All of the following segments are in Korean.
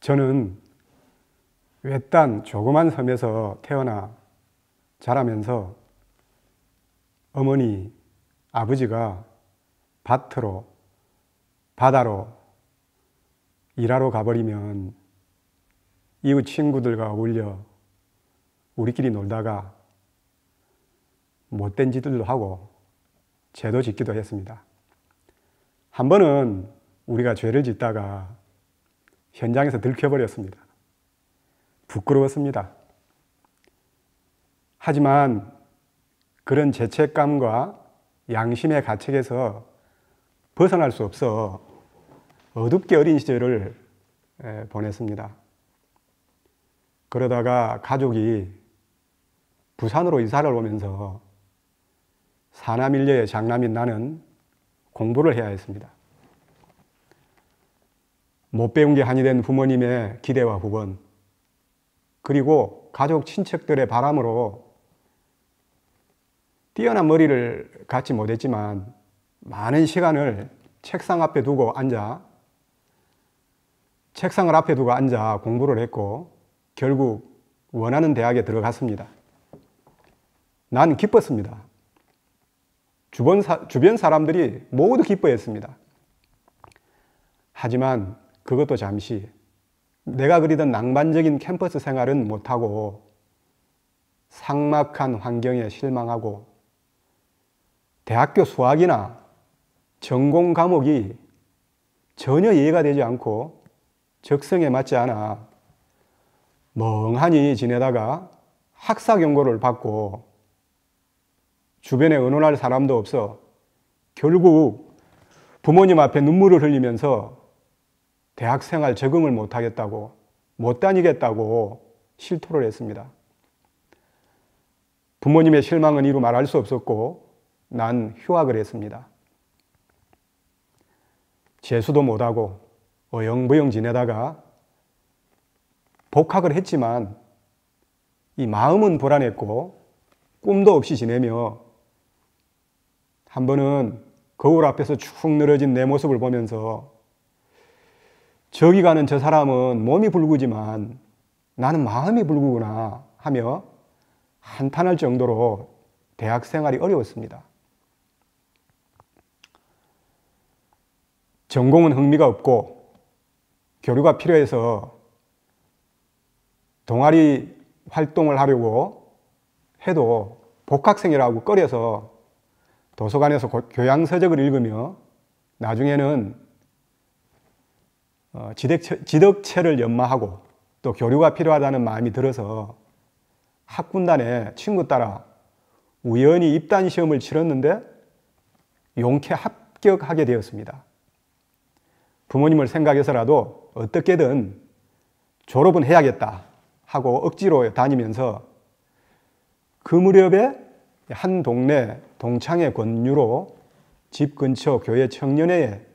저는 외딴 조그만 섬에서 태어나 자라면서 어머니, 아버지가 밭으로, 바다로 일하러 가버리면 이웃 친구들과 어울려 우리끼리 놀다가 못된 짓들도 하고 죄도 짓기도 했습니다. 한 번은 우리가 죄를 짓다가 현장에서 들켜버렸습니다. 부끄러웠습니다. 하지만 그런 죄책감과 양심의 가책에서 벗어날 수 없어 어둡게 어린 시절을 보냈습니다. 그러다가 가족이 부산으로 이사를 오면서 사남일녀의 장남인 나는 공부를 해야 했습니다. 못 배운 게 한이 된 부모님의 기대와 후원, 그리고 가족 친척들의 바람으로 뛰어난 머리를 갖지 못했지만 많은 시간을 책상을 앞에 두고 앉아 공부를 했고 결국 원하는 대학에 들어갔습니다. 난 기뻤습니다. 주변 사람들이 모두 기뻐했습니다. 하지만 그것도 잠시 내가 그리던 낭만적인 캠퍼스 생활은 못하고 삭막한 환경에 실망하고 대학교 수학이나 전공 과목이 전혀 이해가 되지 않고 적성에 맞지 않아 멍하니 지내다가 학사 경고를 받고 주변에 의논할 사람도 없어 결국 부모님 앞에 눈물을 흘리면서 대학생활 적응을 못하겠다고, 못 다니겠다고 실토를 했습니다. 부모님의 실망은 이루 말할 수 없었고 난 휴학을 했습니다. 재수도 못하고 어영부영 지내다가 복학을 했지만 이 마음은 불안했고 꿈도 없이 지내며 한 번은 거울 앞에서 축 늘어진 내 모습을 보면서 저기 가는 저 사람은 몸이 붉으지만 나는 마음이 붉구나 하며 한탄할 정도로 대학 생활이 어려웠습니다. 전공은 흥미가 없고 교류가 필요해서 동아리 활동을 하려고 해도 복학생이라고 꺼려서 도서관에서 교양서적을 읽으며 나중에는 지덕체를 연마하고 또 교류가 필요하다는 마음이 들어서 학군단에 친구 따라 우연히 입단 시험을 치렀는데 용케 합격하게 되었습니다. 부모님을 생각해서라도 어떻게든 졸업은 해야겠다 하고 억지로 다니면서 그 무렵에 한 동네 동창의 권유로 집 근처 교회 청년회에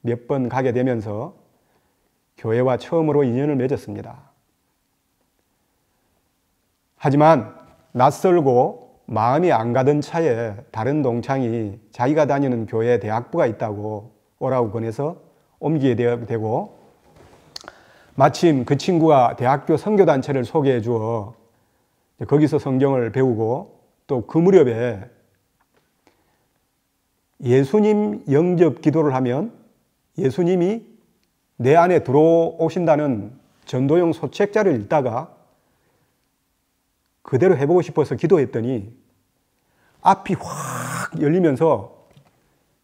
몇 번 가게 되면서 교회와 처음으로 인연을 맺었습니다. 하지만 낯설고 마음이 안 가던 차에 다른 동창이 자기가 다니는 교회에 대학부가 있다고 오라고 권해서 옮기게 되고 마침 그 친구가 대학교 선교단체를 소개해 주어 거기서 성경을 배우고 또 그 무렵에 예수님 영접 기도를 하면 예수님이 내 안에 들어오신다는 전도용 소책자를 읽다가 그대로 해보고 싶어서 기도했더니 앞이 확 열리면서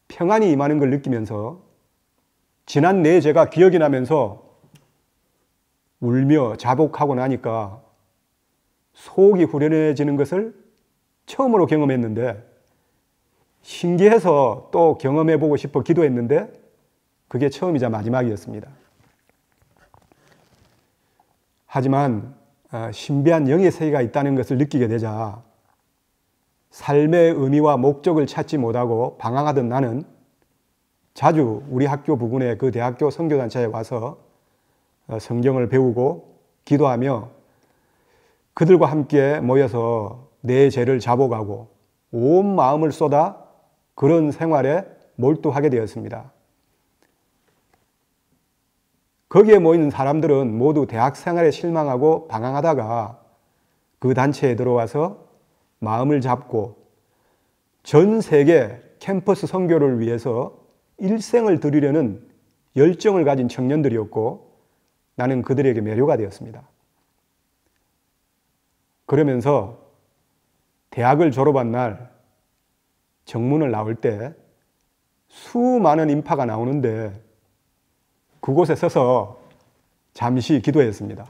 평안이 임하는 걸 느끼면서 지난 내 죄가 기억이 나면서 울며 자복하고 나니까 속이 후련해지는 것을 처음으로 경험했는데 신기해서 또 경험해보고 싶어 기도했는데 그게 처음이자 마지막이었습니다. 하지만 신비한 영의 세계가 있다는 것을 느끼게 되자 삶의 의미와 목적을 찾지 못하고 방황하던 나는 자주 우리 학교 부근의 그 대학교 선교단체에 와서 성경을 배우고 기도하며 그들과 함께 모여서 내 죄를 자복하고 온 마음을 쏟아 그런 생활에 몰두하게 되었습니다. 거기에 모인 사람들은 모두 대학 생활에 실망하고 방황하다가 그 단체에 들어와서 마음을 잡고 전 세계 캠퍼스 선교를 위해서 일생을 드리려는 열정을 가진 청년들이었고 나는 그들에게 매료가 되었습니다. 그러면서 대학을 졸업한 날 정문을 나올 때 수많은 인파가 나오는데 그곳에 서서 잠시 기도했습니다.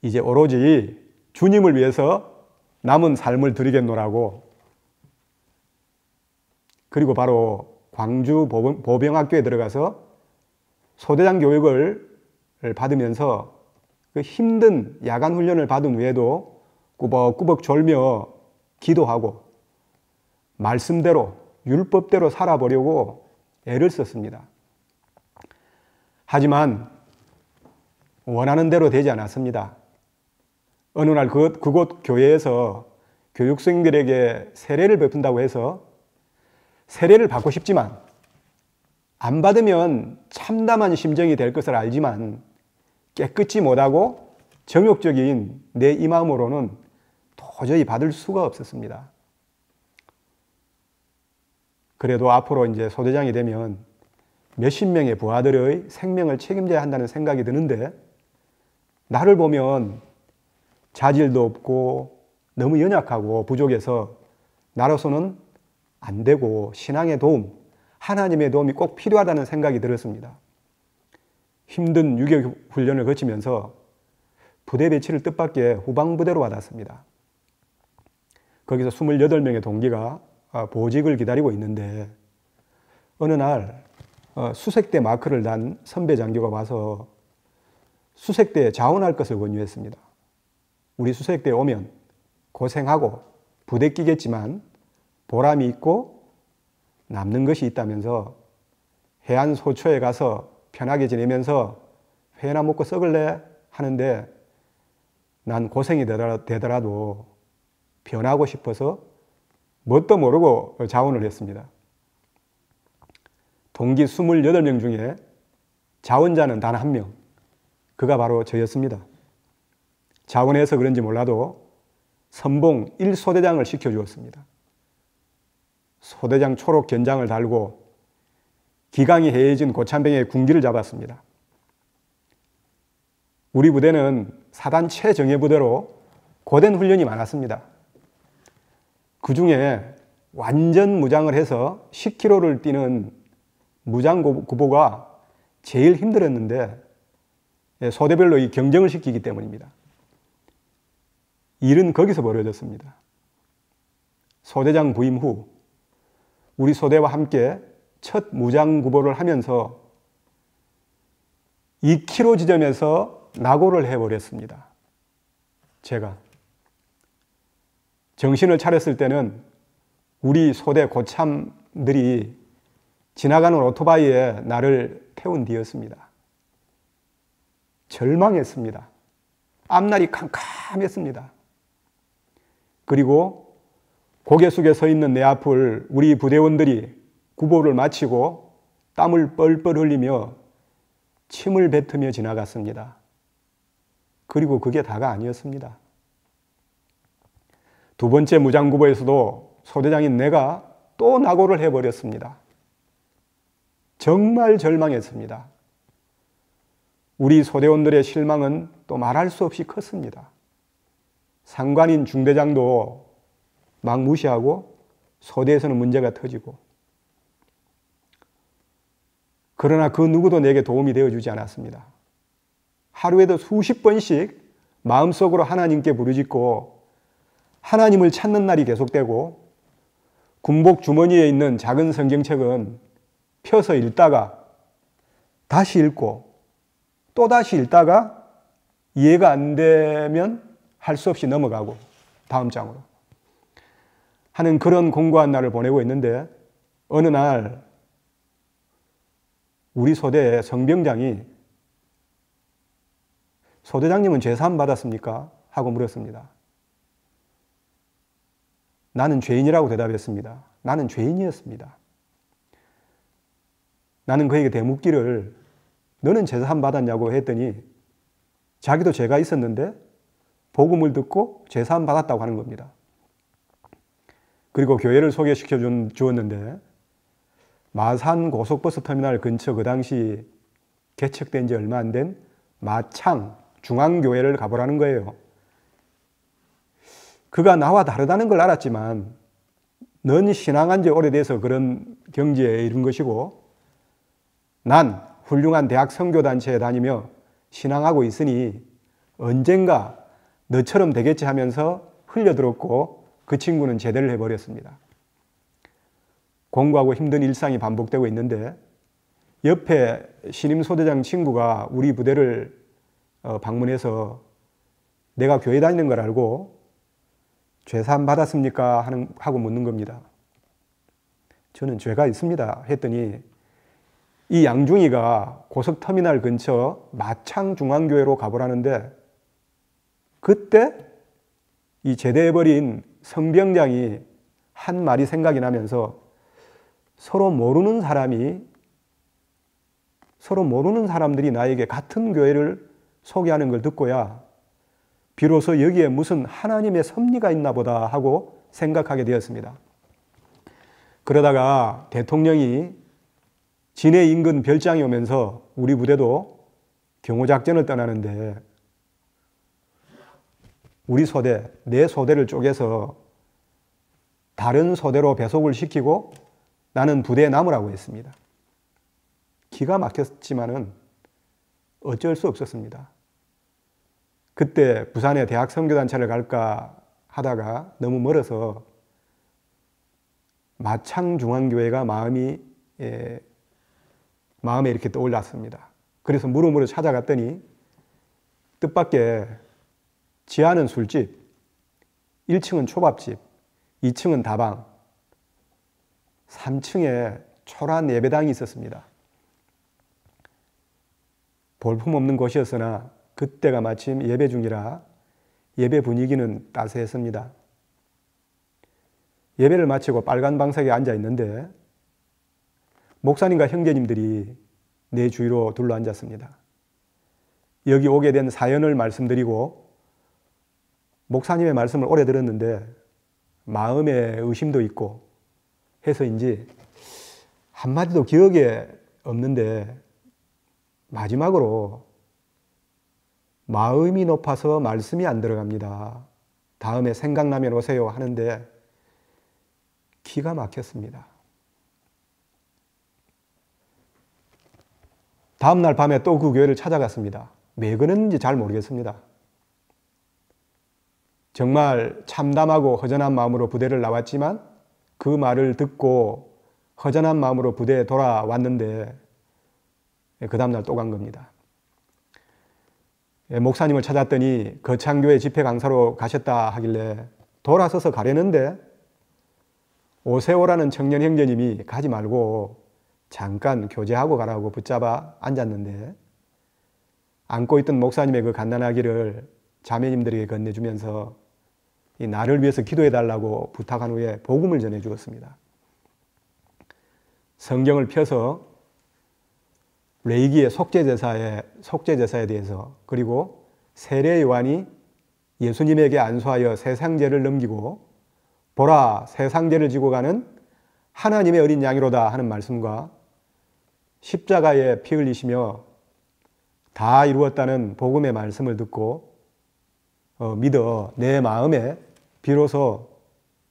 이제 오로지 주님을 위해서 남은 삶을 드리겠노라고. 그리고 바로 광주 보병학교에 들어가서 소대장 교육을 받으면서 그 힘든 야간 훈련을 받은 후에도 꾸벅꾸벅 졸며 기도하고 말씀대로 율법대로 살아보려고 애를 썼습니다. 하지만 원하는 대로 되지 않았습니다. 어느 날 그곳 교회에서 교육생들에게 세례를 베푼다고 해서 세례를 받고 싶지만 안 받으면 참담한 심정이 될 것을 알지만 깨끗이 못하고 정욕적인 내 이 마음으로는 도저히 받을 수가 없었습니다. 그래도 앞으로 이제 소대장이 되면 몇십 명의 부하들의 생명을 책임져야 한다는 생각이 드는데 나를 보면 자질도 없고 너무 연약하고 부족해서 나로서는 안 되고 신앙의 도움, 하나님의 도움이 꼭 필요하다는 생각이 들었습니다. 힘든 유교 훈련을 거치면서 부대 배치를 뜻밖의 후방부대로 받았습니다. 거기서 28명의 동기가 보직을 기다리고 있는데 어느 날 수색대 마크를 단 선배 장교가 와서 수색대에 자원할 것을 권유했습니다. 우리 수색대에 오면 고생하고 부대 끼겠지만 보람이 있고 남는 것이 있다면서 해안 소초에 가서 편하게 지내면서 회나 먹고 썩을래 하는데 난 고생이 되더라도 변하고 싶어서 뭣도 모르고 자원을 했습니다. 동기 28명 중에 자원자는 단 한 명, 그가 바로 저였습니다. 자원해서 그런지 몰라도 선봉 1소대장을 시켜주었습니다. 소대장 초록 견장을 달고 기강이 해해진 고참병의 군기를 잡았습니다. 우리 부대는 사단 최정예부대로 고된 훈련이 많았습니다. 그 중에 완전 무장을 해서 10km를 뛰는 무장구보가 제일 힘들었는데 소대별로 이 경쟁을 시키기 때문입니다. 일은 거기서 벌어졌습니다. 소대장 부임 후 우리 소대와 함께 첫 무장구보를 하면서 2km 지점에서 낙오를 해버렸습니다. 제가 정신을 차렸을 때는 우리 소대 고참들이 지나가는 오토바이에 나를 태운 뒤였습니다. 절망했습니다. 앞날이 캄캄했습니다. 그리고 고개 숙여 서 있는 내 앞을 우리 부대원들이 구보를 마치고 땀을 뻘뻘 흘리며 침을 뱉으며 지나갔습니다. 그리고 그게 다가 아니었습니다. 두 번째 무장구보에서도 소대장인 내가 또 낙오를 해버렸습니다. 정말 절망했습니다. 우리 소대원들의 실망은 또 말할 수 없이 컸습니다. 상관인 중대장도 막 무시하고 소대에서는 문제가 터지고, 그러나 그 누구도 내게 도움이 되어주지 않았습니다. 하루에도 수십 번씩 마음속으로 하나님께 부르짖고 하나님을 찾는 날이 계속되고, 군복 주머니에 있는 작은 성경책은 펴서 읽다가 다시 읽고 또 다시 읽다가 이해가 안 되면 할 수 없이 넘어가고 다음 장으로 하는 그런 공고한 날을 보내고 있는데, 어느 날 우리 소대의 성병장이 소대장님은 죄사함 받았습니까? 하고 물었습니다. 나는 죄인이라고 대답했습니다. 나는 죄인이었습니다. 나는 그에게 되묻기를 너는 제사 안 받았냐고 했더니 자기도 죄가 있었는데 복음을 듣고 제사 안 받았다고 하는 겁니다. 그리고 교회를 소개시켜 주었는데 마산 고속버스 터미널 근처 그 당시 개척된 지 얼마 안 된 마창 중앙교회를 가보라는 거예요. 그가 나와 다르다는 걸 알았지만 넌 신앙한 지 오래돼서 그런 경지에 이른 것이고 난 훌륭한 대학 선교단체에 다니며 신앙하고 있으니 언젠가 너처럼 되겠지 하면서 흘려들었고 그 친구는 제대를 해버렸습니다. 공부하고 힘든 일상이 반복되고 있는데 옆에 신임소대장 친구가 우리 부대를 방문해서 내가 교회 다니는 걸 알고 죄사 안 받았습니까? 하고 묻는 겁니다. 저는 죄가 있습니다 했더니 이 양중이가 고속터미널 근처 마창중앙교회로 가보라는데 그때 이 제대해버린 성병장이 한 말이 생각이 나면서 서로 모르는 사람들이 나에게 같은 교회를 소개하는 걸 듣고야 비로소 여기에 무슨 하나님의 섭리가 있나 보다 하고 생각하게 되었습니다. 그러다가 대통령이 진해 인근 별장이 오면서 우리 부대도 경호작전을 떠나는데 우리 소대, 내 소대를 쪼개서 다른 소대로 배속을 시키고 나는 부대에 남으라고 했습니다. 기가 막혔지만은 어쩔 수 없었습니다. 그때 부산에 대학 선교단체를 갈까 하다가 너무 멀어서 마창중앙교회가 마음에 이렇게 떠올랐습니다. 그래서 물음으로 찾아갔더니 뜻밖의 지하는 술집, 1층은 초밥집, 2층은 다방, 3층에 초라한 예배당이 있었습니다. 볼품없는 곳이었으나 그때가 마침 예배 중이라 예배 분위기는 따스했습니다. 예배를 마치고 빨간 방석에 앉아 있는데 목사님과 형제님들이 내 주위로 둘러앉았습니다. 여기 오게 된 사연을 말씀드리고 목사님의 말씀을 오래 들었는데 마음에 의심도 있고 해서인지 한마디도 기억에 없는데 마지막으로 마음이 높아서 말씀이 안 들어갑니다. 다음에 생각나면 오세요 하는데 기가 막혔습니다. 다음날 밤에 또 그 교회를 찾아갔습니다. 왜 그랬는지 잘 모르겠습니다. 정말 참담하고 허전한 마음으로 부대를 나왔지만 그 말을 듣고 허전한 마음으로 부대에 돌아왔는데 그 다음날 또 간 겁니다. 목사님을 찾았더니 거창교회 집회 강사로 가셨다 하길래 돌아서서 가려는데 오세오라는 청년 형제님이 가지 말고 잠깐 교제하고 가라고 붙잡아 앉았는데 안고 있던 목사님의 그 갓난아기를 자매님들에게 건네주면서 이 나를 위해서 기도해달라고 부탁한 후에 복음을 전해주었습니다. 성경을 펴서 레이기의 속죄제사에 대해서 그리고 세례 요한이 예수님에게 안수하여 세상죄를 넘기고 보라 세상죄를 지고 가는 하나님의 어린 양이로다 하는 말씀과 십자가에 피 흘리시며 다 이루었다는 복음의 말씀을 듣고 믿어 내 마음에 비로소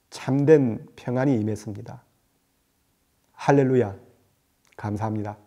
참된 평안이 임했습니다. 할렐루야. 감사합니다.